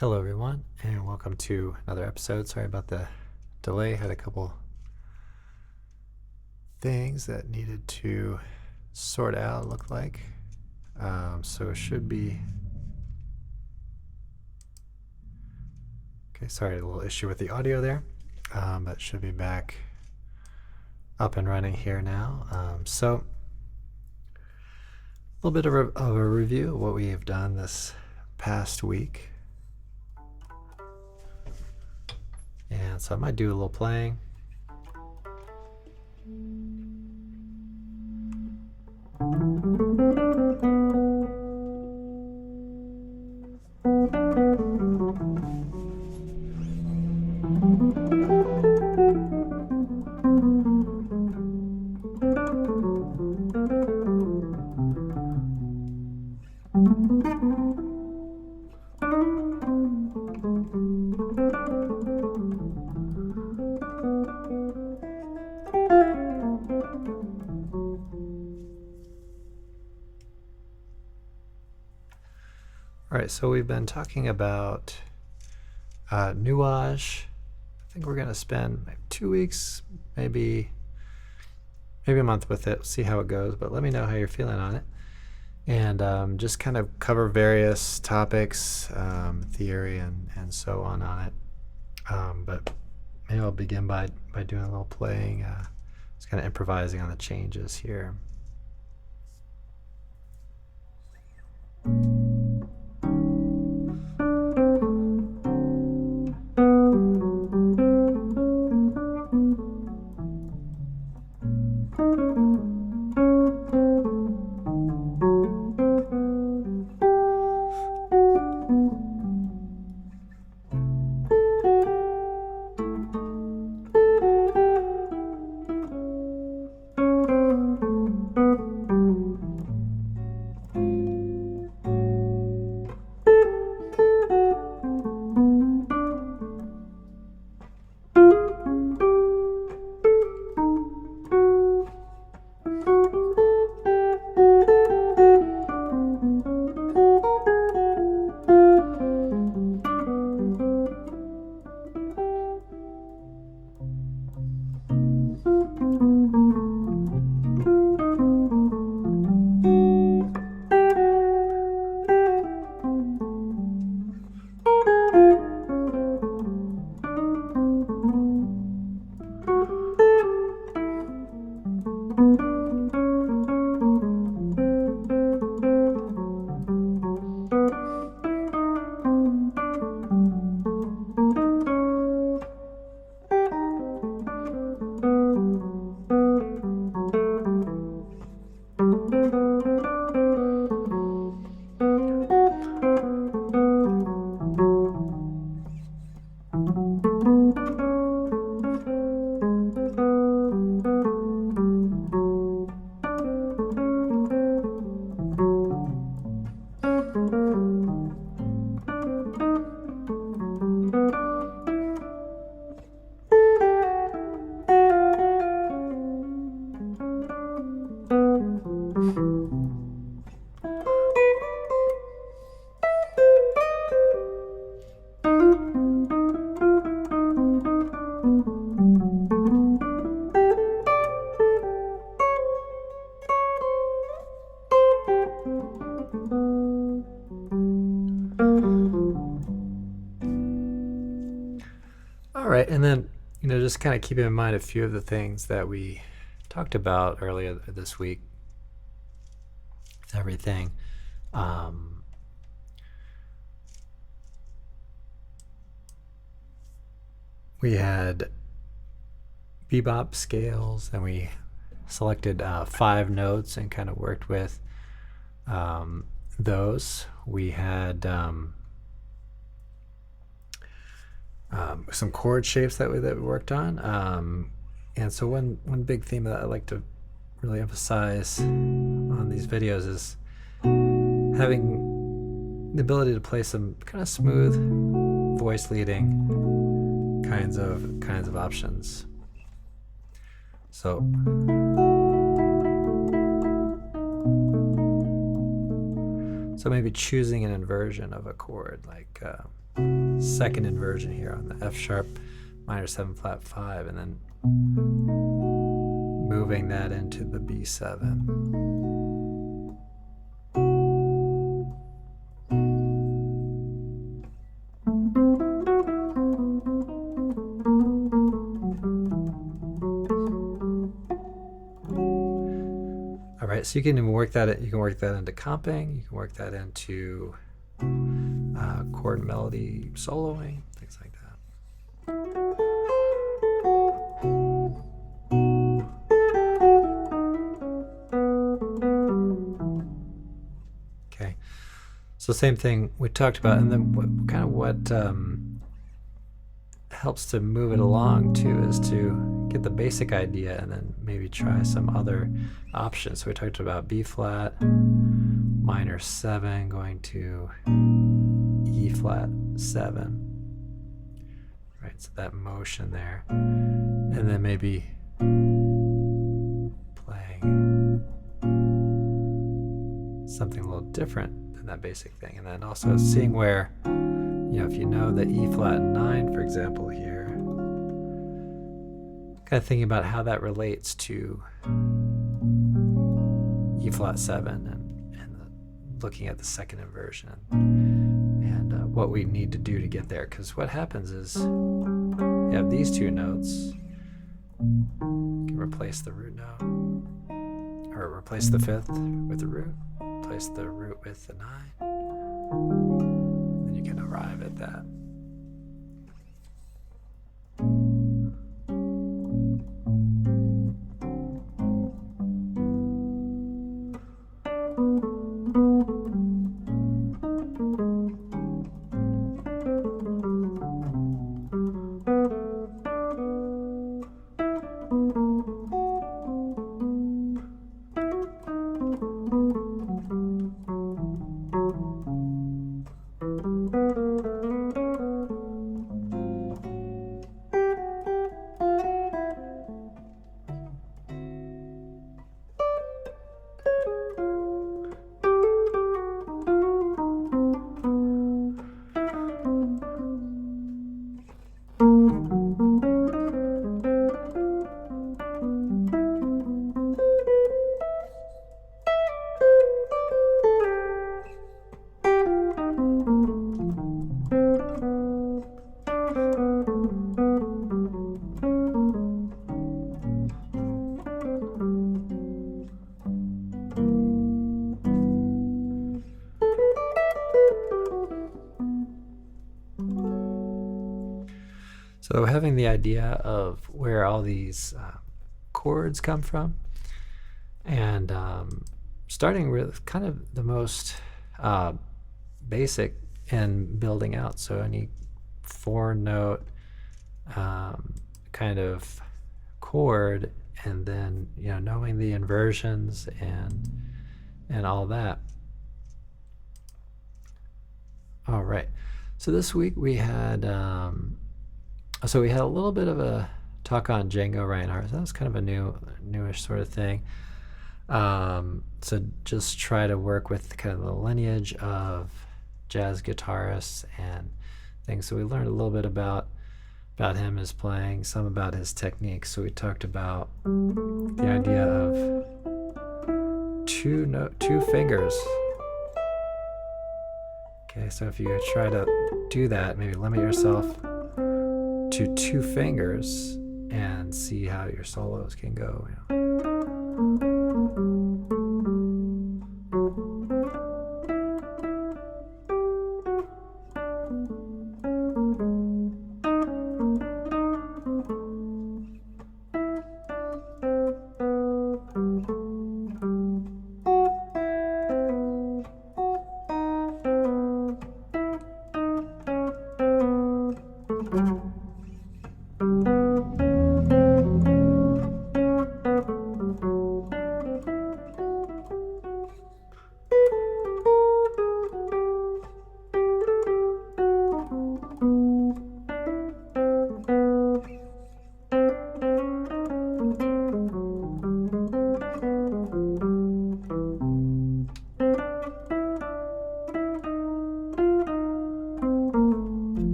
Hello everyone, and welcome to another episode. Sorry about the delay. Had a couple things that needed to sort out, it looked like. So it should be... Okay, sorry, a little issue with the audio there. But it should be back up and running here now. So a little bit of a review of what we have done this past week. And so I might do a little playing. All right, so we've been talking about Nuage. I think we're going to spend maybe 2 weeks, maybe a month with it. See how it goes, but let me know how you're feeling on it. And just kind of cover various topics, theory, and so on it. But maybe I'll begin by doing a little playing, just kind of improvising on the changes here. All right, and then, just kind of keeping in mind a few of the things that we talked about earlier this week. Everything. We had bebop scales, and we selected 5 notes and kind of worked with those. We had some chord shapes that we worked on. And so one big theme that I like to really emphasize on these videos is having the ability to play some kind of smooth voice leading kinds of options. So So maybe choosing an inversion of a chord, like second inversion here on the F sharp minor 7 flat 5, and then moving that into the B7. So you can even work that. You can work that into comping. You can work that into chord melody soloing, things like that. Okay. So same thing we talked about, and then what helps to move it along too is to get the basic idea and then maybe try some other options. So we talked about B flat, minor 7 going to E flat 7, right? So that motion there, and then maybe playing something a little different than that basic thing, and then also seeing where, if you know the E flat 9, for example, here, kind of thinking about how that relates to E flat 7 and looking at the second inversion and what we need to do to get there. Because what happens is you have these two notes, you can replace the root note, or replace the 5th with the root, replace the root with the 9. Then you can arrive at that. So having the idea of where all these chords come from, and starting with kind of the most basic and building out. So any 4-note kind of chord, and then knowing the inversions and all that. All right. So this week we had a little bit of a talk on Django Reinhardt. That was kind of a newish sort of thing. So just try to work with kind of the lineage of jazz guitarists and things. So we learned a little bit about him, his playing, some about his technique. So we talked about the idea of two fingers. Okay, so if you try to do that, maybe limit yourself to 2 fingers and see how your solos can go.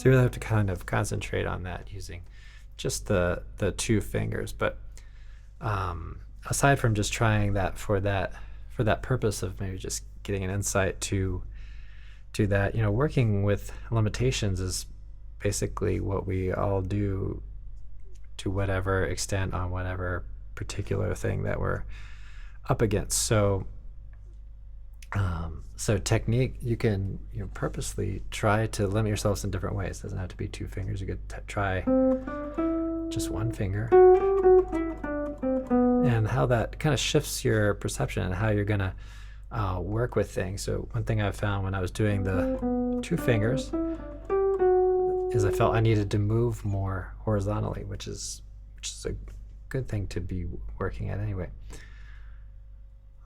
So you really have to kind of concentrate on that using just the two fingers. But aside from just trying that for that purpose of maybe just getting an insight to that, working with limitations is basically what we all do to whatever extent on whatever particular thing that we're up against. So technique, you can purposely try to limit yourselves in different ways. It doesn't have to be two fingers. You could try just one finger, and how that kind of shifts your perception and how you're gonna work with things. So one thing I found when I was doing the two fingers is I felt I needed to move more horizontally, which is a good thing to be working at anyway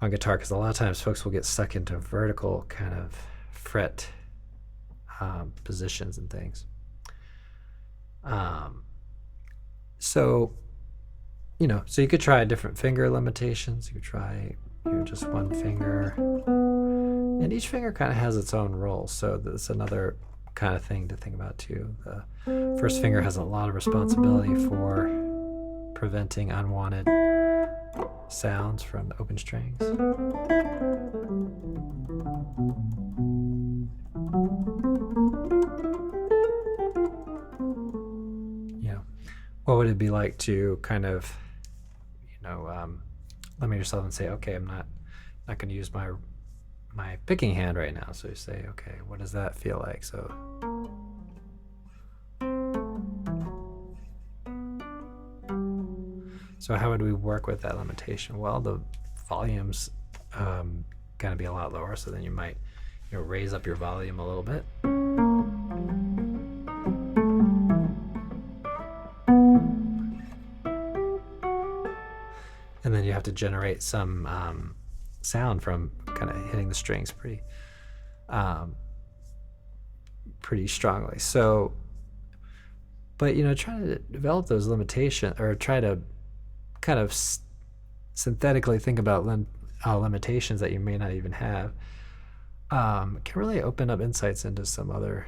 on guitar, because a lot of times folks will get stuck into vertical kind of fret positions and things. So you could try different finger limitations. You could try just one finger, and each finger kind of has its own role. So that's another kind of thing to think about too. The first finger has a lot of responsibility for preventing unwanted sounds from the open strings. What would it be like to kind of limit yourself and say, okay, I'm not going to use my picking hand right now. So you say, okay, what does that feel like? So how would we work with that limitation? Well, the volume's going to be a lot lower, so then you might raise up your volume a little bit. And then you have to generate some sound from kind of hitting the strings pretty strongly. So, but try to develop those limitations, or try to kind of synthetically think about limitations that you may not even have, can really open up insights into some other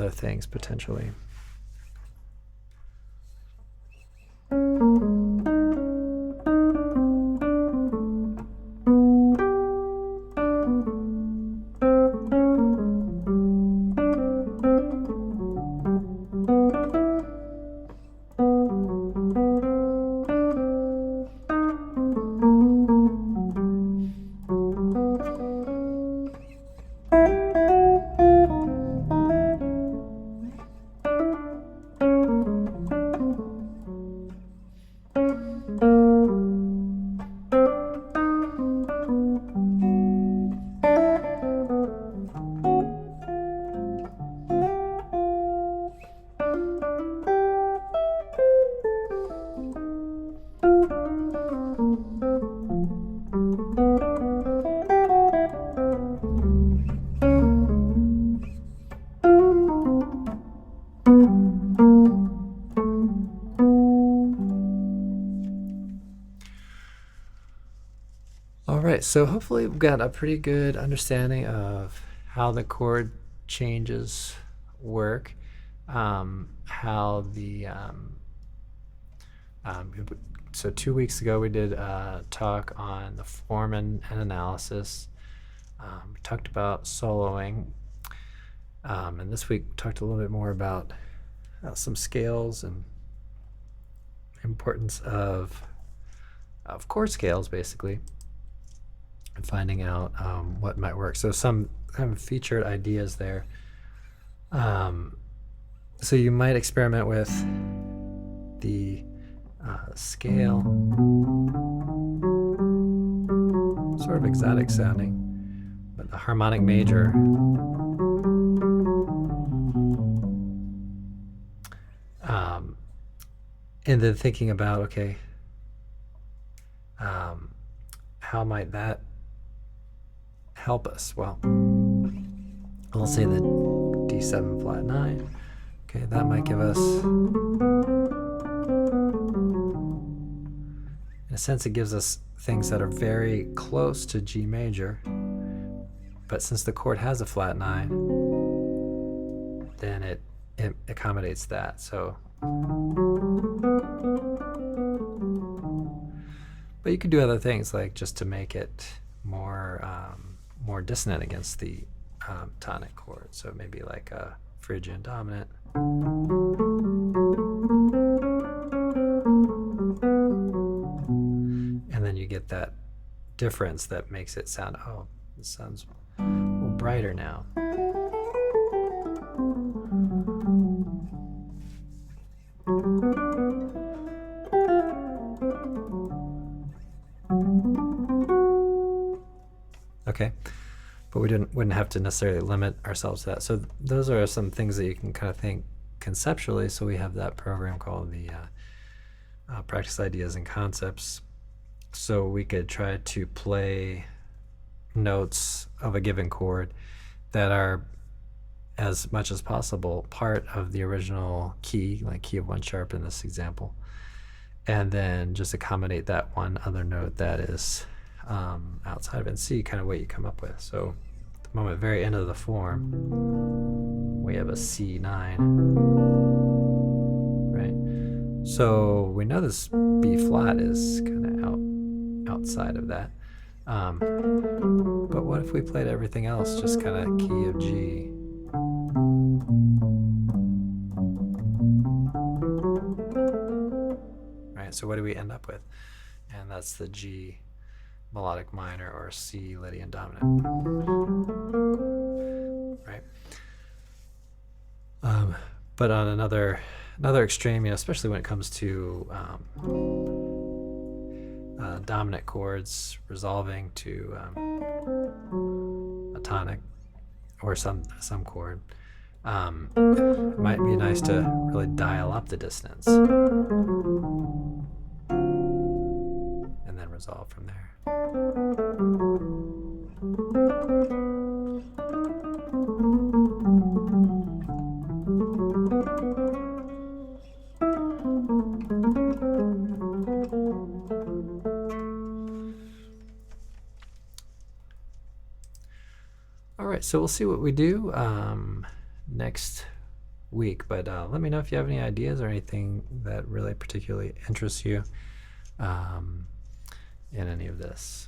things potentially. Alright, so hopefully we've got a pretty good understanding of how the chord changes work, how the so 2 weeks ago we did a talk on the form and analysis. We talked about soloing, and this week we talked a little bit more about some scales and importance of chord scales, basically, and finding out what might work. So some kind of featured ideas there. So you might experiment with the scale, sort of exotic sounding, but the harmonic major. And then thinking about, okay, how might that help us? Well, let's say the D7 flat 9. Okay, that might give us, in a sense, it gives us things that are very close to G major, but since the chord has a flat 9, then it it accommodates that. So, but you could do other things, like just to make it more more dissonant against the tonic chord. So maybe like a Phrygian dominant. And then you get that difference that makes it sound, oh, it sounds a little brighter now. Okay, but we wouldn't have to necessarily limit ourselves to that. So those are some things that you can kind of think conceptually. So we have that program called the Practice Ideas and Concepts. So we could try to play notes of a given chord that are, as much as possible, part of the original key, like key of 1 sharp in this example, and then just accommodate that one other note that is outside of it, and see kind of what you come up with. So at the moment, very end of the form, we have a C9, right? So we know this B flat is kind of outside of that. But what if we played everything else just kind of key of G? Right, so what do we end up with? And that's the G melodic minor, or C Lydian dominant, right? But on another extreme, especially when it comes to dominant chords resolving to a tonic or some chord, it might be nice to really dial up the dissonance and then resolve from there. All right, so we'll see what we do next week, but let me know if you have any ideas or anything that really particularly interests you in any of this.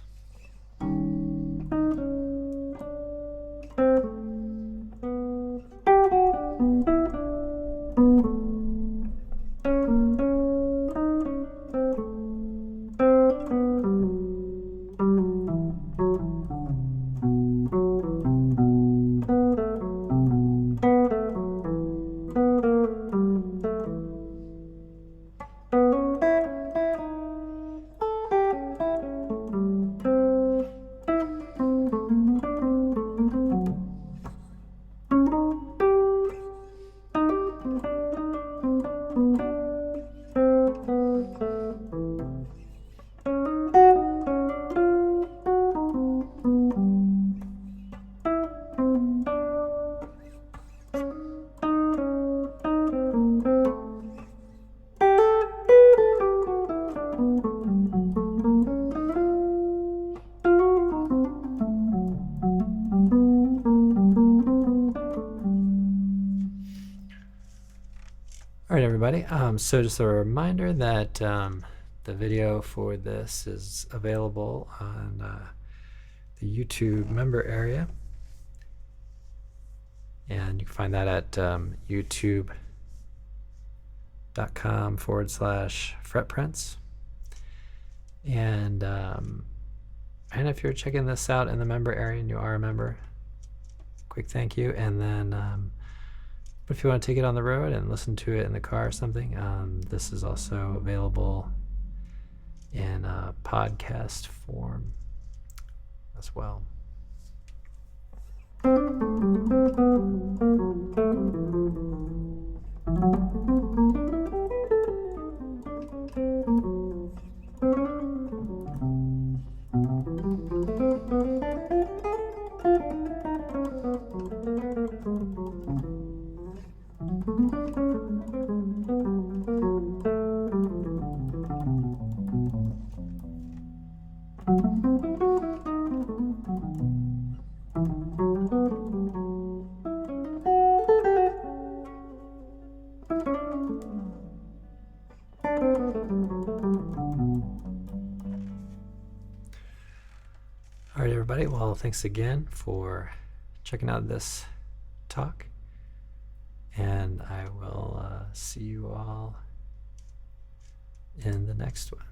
All right, everybody. So just a reminder that the video for this is available on the YouTube member area. And you can find that at youtube.com/fretprints. And if you're checking this out in the member area and you are a member, quick thank you. And then but if you want to take it on the road and listen to it in the car or something, this is also available in podcast form as well. All right, everybody. Well, thanks again for checking out this talk. And I will see you all in the next one.